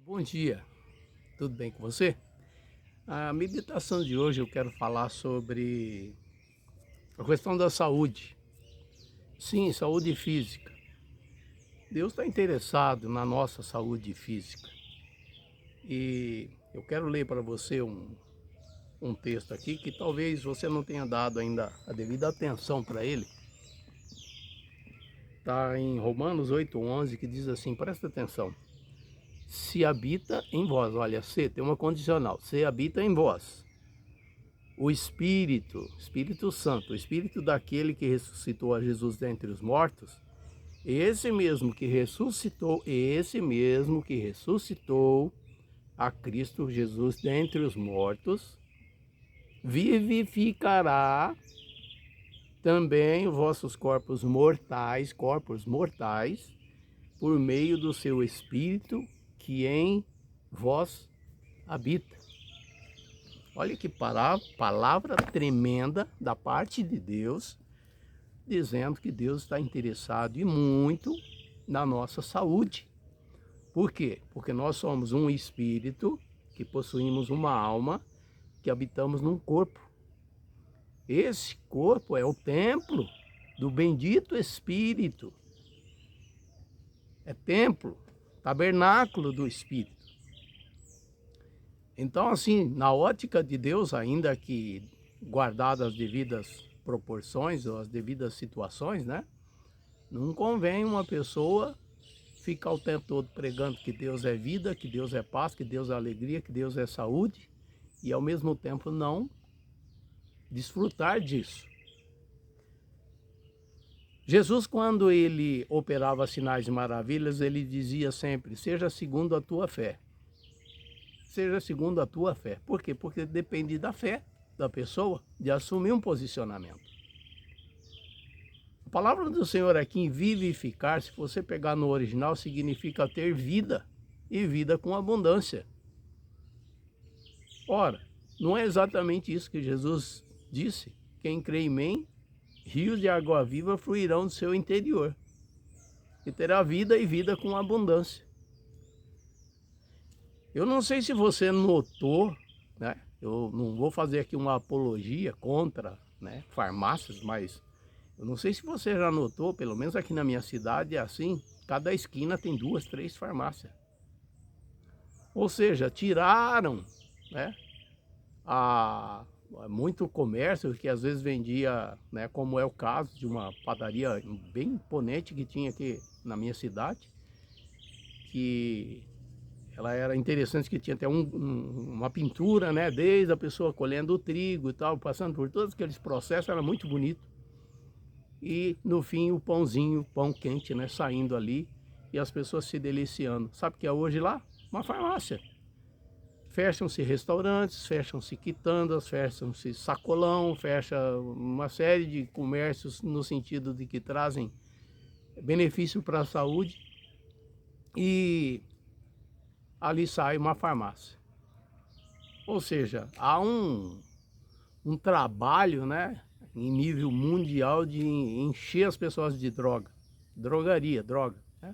Bom dia, tudo bem com você? A meditação de hoje eu quero falar sobre a questão da saúde. Sim, saúde física. Deus está interessado na nossa saúde física. E eu quero ler para você um texto aqui que talvez você não tenha dado ainda a devida atenção para ele. Está em Romanos 8:11, que diz assim, presta atenção. Se habita em vós, olha, se tem uma condicional, se habita em vós o Espírito Santo, o Espírito daquele que ressuscitou a Jesus dentre os mortos, esse mesmo que ressuscitou a Cristo Jesus dentre os mortos, vivificará também os vossos corpos mortais, por meio do seu Espírito que em vós habita. Olha que palavra tremenda da parte de Deus, dizendo que Deus está interessado e muito na nossa saúde. Por quê? Porque nós somos um espírito que possuímos uma alma que habitamos num corpo. Esse corpo é o templo do bendito Espírito. É templo, tabernáculo do Espírito. Então, assim, na ótica de Deus, ainda que guardadas as devidas proporções ou as devidas situações, né? Não convém uma pessoa ficar o tempo todo pregando que Deus é vida, que Deus é paz, que Deus é alegria, que Deus é saúde, e ao mesmo tempo não desfrutar disso. Jesus, quando ele operava sinais e maravilhas, ele dizia sempre, seja segundo a tua fé. Seja segundo a tua fé. Por quê? Porque depende da fé da pessoa de assumir um posicionamento. A palavra do Senhor aqui em vivificar, se você pegar no original, significa ter vida e vida com abundância. Ora, não é exatamente isso que Jesus disse? Quem crê em mim, rios de água viva fluirão do seu interior. E terá vida e vida com abundância. Eu não sei se você notou, né? Eu não vou fazer aqui uma apologia contra, né, farmácias, mas eu não sei se você já notou, pelo menos aqui na minha cidade é assim, cada esquina tem 2, 3 farmácias. Ou seja, tiraram, né, muito comércio que às vezes vendia, né, como é o caso de uma padaria bem imponente que tinha aqui na minha cidade, que ela era interessante, que tinha até uma pintura, né? Desde a pessoa colhendo o trigo e tal, passando por todos aqueles processos, era muito bonito. E no fim o pãozinho, pão quente, né? Saindo ali e as pessoas se deliciando. Sabe o que é hoje lá? Uma farmácia. Fecham-se restaurantes, fecham-se quitandas, fecham-se sacolão, fecha uma série de comércios no sentido de que trazem benefício para a saúde. E ali sai uma farmácia. Ou seja, há um trabalho, né, em nível mundial de encher as pessoas de droga. Droga. Né?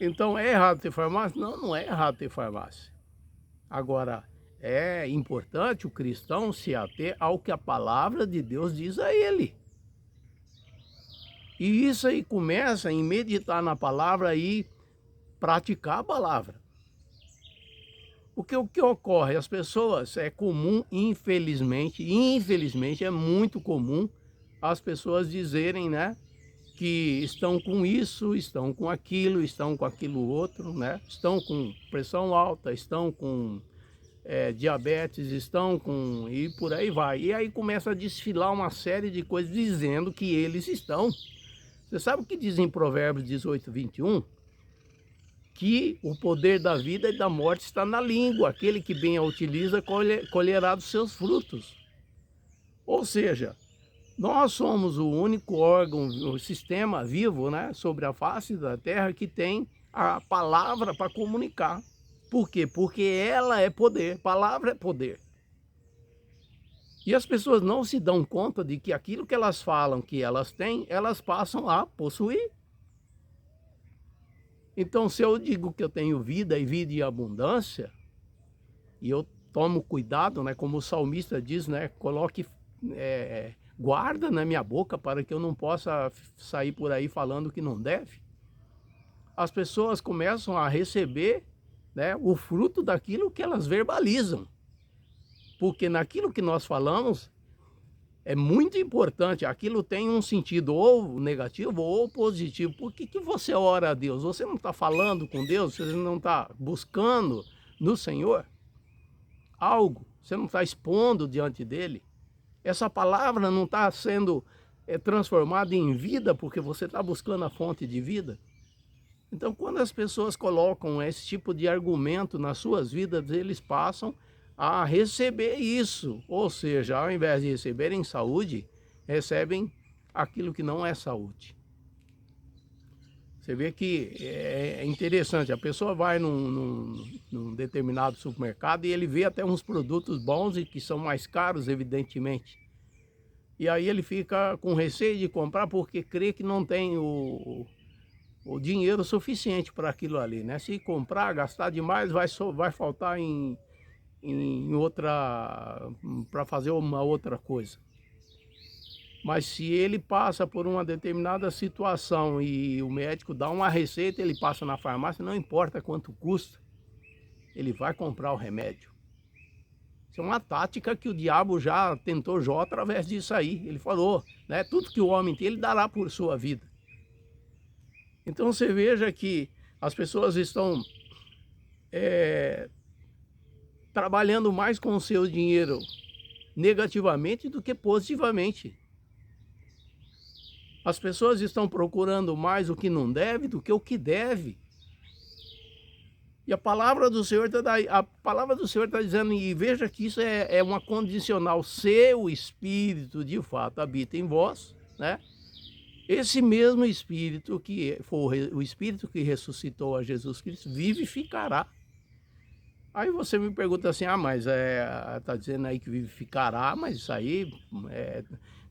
Então, é errado ter farmácia? Não, não é errado ter farmácia. Agora, é importante o cristão se ater ao que a palavra de Deus diz a ele. E isso aí começa em meditar na palavra e praticar a palavra. O que ocorre? As pessoas, é comum, infelizmente é muito comum as pessoas dizerem, né, que estão com isso, estão com aquilo outro, né, estão com pressão alta, estão com diabetes, estão com... e por aí vai. E aí começa a desfilar uma série de coisas dizendo que eles estão. Você sabe o que diz em Provérbios 18:21? Que o poder da vida e da morte está na língua. Aquele que bem a utiliza colherá dos seus frutos. Ou seja, nós somos o único órgão, o sistema vivo, né, sobre a face da terra que tem a palavra para comunicar. Por quê? Porque ela é poder, palavra é poder. E as pessoas não se dão conta de que aquilo que elas falam que elas têm, elas passam a possuir. Então, se eu digo que eu tenho vida e vida em abundância, e eu tomo cuidado, né, como o salmista diz, né, coloque guarda na minha boca para que eu não possa sair por aí falando que não deve. As pessoas começam a receber, né, o fruto daquilo que elas verbalizam. Porque naquilo que nós falamos é muito importante, aquilo tem um sentido ou negativo ou positivo. Por que que você ora a Deus? Você não está falando com Deus? Você não está buscando no Senhor algo? Você não está expondo diante dele? Essa palavra não está sendo transformada em vida porque você está buscando a fonte de vida? Então, quando as pessoas colocam esse tipo de argumento nas suas vidas, eles passam a receber isso. Ou seja, ao invés de receberem saúde, recebem aquilo que não é saúde. Você vê que é interessante, a pessoa vai num determinado supermercado e ele vê até uns produtos bons e que são mais caros, evidentemente. E aí ele fica com receio de comprar porque crê que não tem o dinheiro suficiente para aquilo ali, né? Se comprar, gastar demais, vai faltar em outra, para fazer uma outra coisa. Mas se ele passa por uma determinada situação e o médico dá uma receita, ele passa na farmácia, não importa quanto custa, ele vai comprar o remédio. Isso é uma tática que o diabo já tentou Jó através disso aí. Ele falou, né? Tudo que o homem tem, ele dará por sua vida. Então você veja que as pessoas estão trabalhando mais com o seu dinheiro negativamente do que positivamente. As pessoas estão procurando mais o que não deve do que o que deve. E a palavra do Senhor está dizendo, e veja que isso é uma condicional, se o Espírito de fato habita em vós, né? Esse mesmo Espírito que foi o Espírito que ressuscitou a Jesus Cristo vivificará. Aí você me pergunta assim, mas tá dizendo aí que vivificará, mas isso aí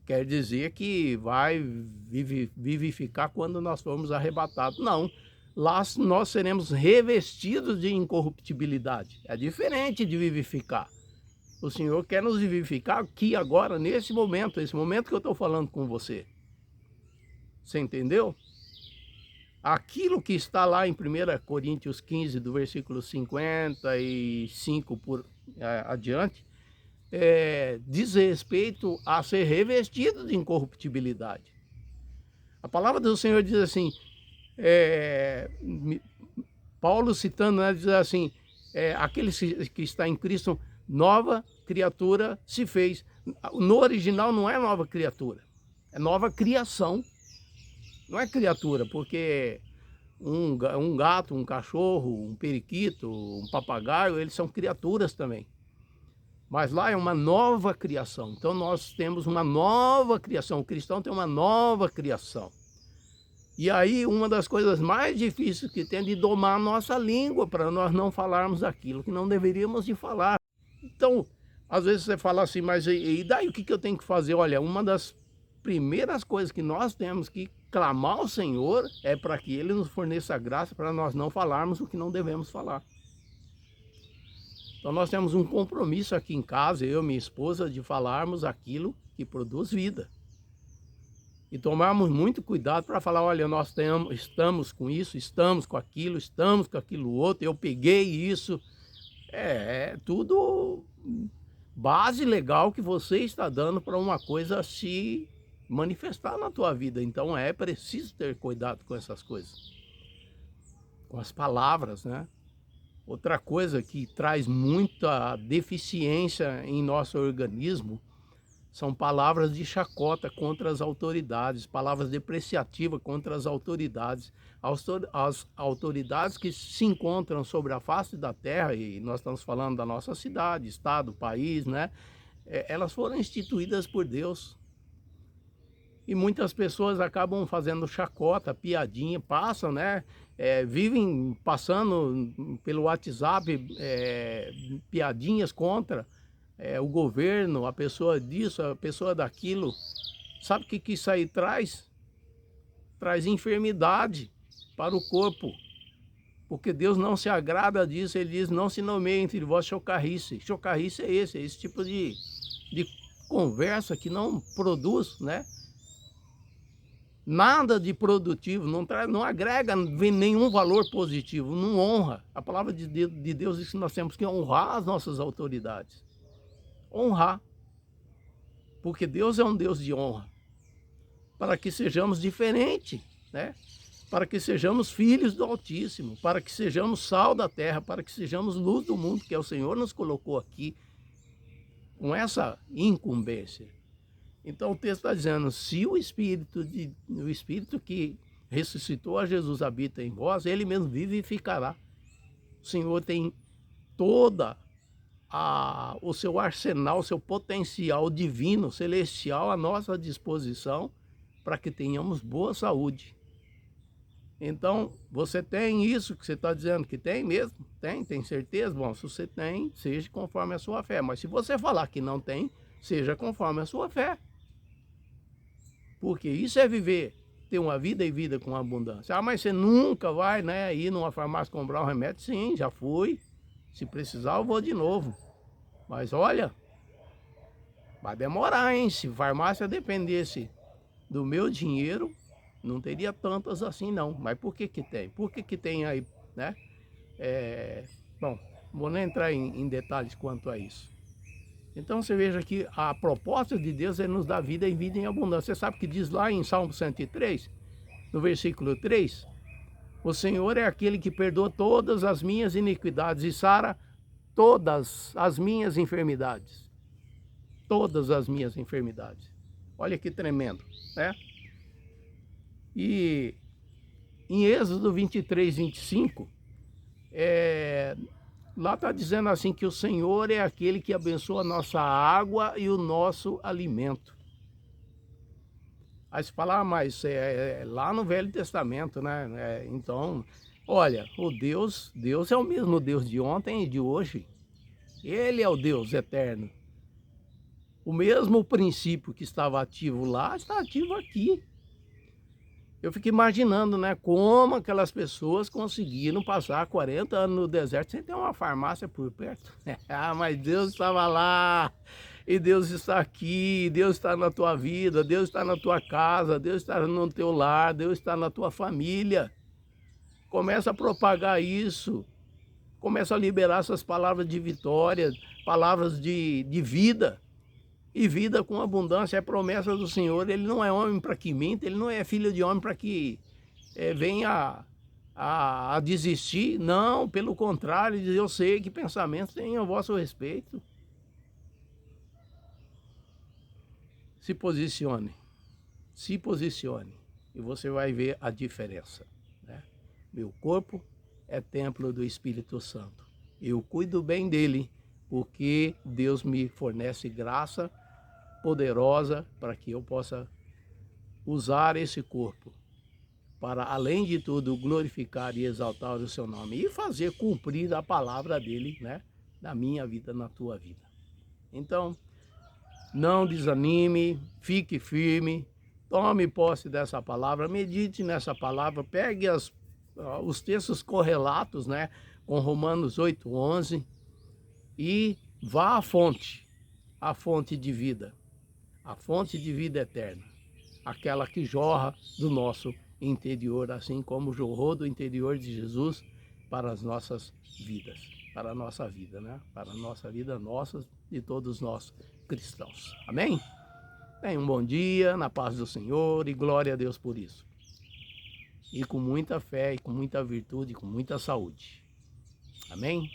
quer dizer que vai vivificar quando nós formos arrebatados. Não, lá nós seremos revestidos de incorruptibilidade. É diferente de vivificar. O Senhor quer nos vivificar aqui, agora, nesse momento, esse momento que eu estou falando com você. Você entendeu? Aquilo que está lá em 1 Coríntios 15, do versículo 55 por adiante, diz respeito a ser revestido de incorruptibilidade. A palavra do Senhor diz assim, Paulo citando, né, diz assim, aquele que está em Cristo, nova criatura se fez. No original não é nova criatura, é nova criação. Não é criatura, porque um gato, um cachorro, um periquito, um papagaio, eles são criaturas também. Mas lá é uma nova criação. Então nós temos uma nova criação. O cristão tem uma nova criação. E aí uma das coisas mais difíceis que tem é de domar a nossa língua para nós não falarmos aquilo que não deveríamos de falar. Então, às vezes você fala assim, mas e daí o que eu tenho que fazer? Olha, uma das primeiras coisas que nós temos que clamar ao Senhor é para que Ele nos forneça graça para nós não falarmos o que não devemos falar. Então nós temos um compromisso aqui em casa, eu e minha esposa, de falarmos aquilo que produz vida. E tomarmos muito cuidado para falar, olha, nós estamos com isso, estamos com aquilo outro, eu peguei isso. É tudo base legal que você está dando para uma coisa se manifestar na tua vida. Então é preciso ter cuidado com essas coisas, com as palavras, né? Outra coisa que traz muita deficiência em nosso organismo são palavras de chacota contra as autoridades, palavras depreciativas contra as autoridades. As autoridades que se encontram sobre a face da terra, e nós estamos falando da nossa cidade, estado, país, né? Elas foram instituídas por Deus. E muitas pessoas acabam fazendo chacota, piadinha, passam, né? Vivem passando pelo WhatsApp piadinhas contra o governo, a pessoa disso, a pessoa daquilo. Sabe o que isso aí traz? Traz enfermidade para o corpo. Porque Deus não se agrada disso, ele diz, não se nomeie entre vós chocarrice. Chocarrice é esse tipo de conversa que não produz, né? Nada de produtivo, não agrega nenhum valor positivo, não honra. A palavra de Deus diz que nós temos que honrar as nossas autoridades. Honrar. Porque Deus é um Deus de honra. Para que sejamos diferentes, né? Para que sejamos filhos do Altíssimo, para que sejamos sal da terra, para que sejamos luz do mundo, que é o Senhor nos colocou aqui com essa incumbência. Então o texto está dizendo, se o Espírito que ressuscitou a Jesus habita em vós, ele mesmo vivificará. O Senhor tem toda o seu arsenal, o seu potencial divino, celestial à nossa disposição para que tenhamos boa saúde. Então, você tem isso que você está dizendo que tem mesmo? Tem certeza? Bom, se você tem, seja conforme a sua fé. Mas se você falar que não tem, seja conforme a sua fé. Porque isso é viver, ter uma vida e vida com abundância. Ah, mas você nunca vai, né, ir numa farmácia comprar um remédio? Sim, já fui. Se precisar, eu vou de novo. Mas olha, vai demorar, hein? Se farmácia dependesse do meu dinheiro, não teria tantas assim não. Mas por que que tem? Por que que tem aí, né? Bom, vou nem entrar em detalhes quanto a isso. Então você veja que a proposta de Deus é nos dar vida e vida em abundância. Você sabe que diz lá em Salmo 103, no versículo 3, o Senhor é aquele que perdoa todas as minhas iniquidades e sara todas as minhas enfermidades. Todas as minhas enfermidades. Olha que tremendo, né? E em Êxodo 23, 25, lá está dizendo assim que o Senhor é aquele que abençoa a nossa água e o nosso alimento. Aí se falar, mas lá no Velho Testamento, né? Então, olha, Deus é o mesmo Deus de ontem e de hoje. Ele é o Deus eterno. O mesmo princípio que estava ativo lá, está ativo aqui. Eu fico imaginando, né, como aquelas pessoas conseguiram passar 40 anos no deserto sem ter uma farmácia por perto. Ah, mas Deus estava lá, e Deus está aqui, Deus está na tua vida, Deus está na tua casa, Deus está no teu lar, Deus está na tua família. Começa a propagar isso, começa a liberar essas palavras de vitória, palavras de vida. E vida com abundância é promessa do Senhor. Ele não é homem para que minta, ele não é filho de homem para que venha a desistir. Não, pelo contrário, eu sei que pensamentos têm a vosso respeito. Se posicione e você vai ver a diferença, né? Meu corpo é templo do Espírito Santo. Eu cuido bem dele, porque Deus me fornece graça poderosa para que eu possa usar esse corpo para, além de tudo, glorificar e exaltar o seu nome e fazer cumprir a palavra dele, né, na minha vida, na tua vida. Então, não desanime, fique firme, tome posse dessa palavra, medite nessa palavra, pegue os textos correlatos, né, com Romanos 8:11 e vá à fonte de vida. A fonte de vida eterna, aquela que jorra do nosso interior, assim como jorrou do interior de Jesus para as nossas vidas, para a nossa vida, né? Para a nossa vida, nossa, de todos nós cristãos. Amém? Tenha um bom dia, na paz do Senhor e glória a Deus por isso. E com muita fé, e com muita virtude, e com muita saúde. Amém?